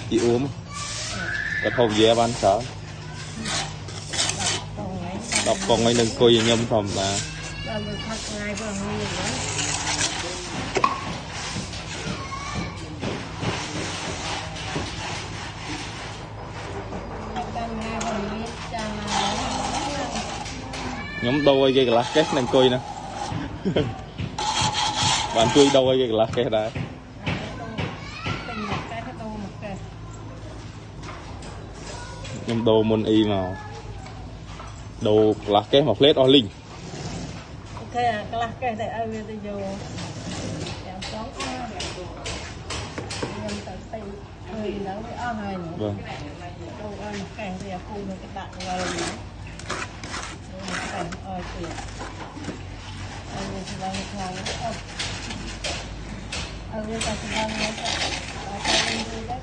chị uống có thầu dễ bán sợ đọc con ấy đừng coi nhâm phẩm mà nhóm đôi cái lá kết đang coi nè bạn chui đôi cái lá kết đấy nhóm đồ môn y màu đồ lá kết mà plate oil linh ok cái lá kết này ơi bây giờ kéo xuống em tự tay hơi nấu với ớt hơi nữa vâng đồ ơi cái thì phụ nó cái bạn rồi cảnh ơi kìa ơi thì là một ngày nữa ơi ta sẽ đang nói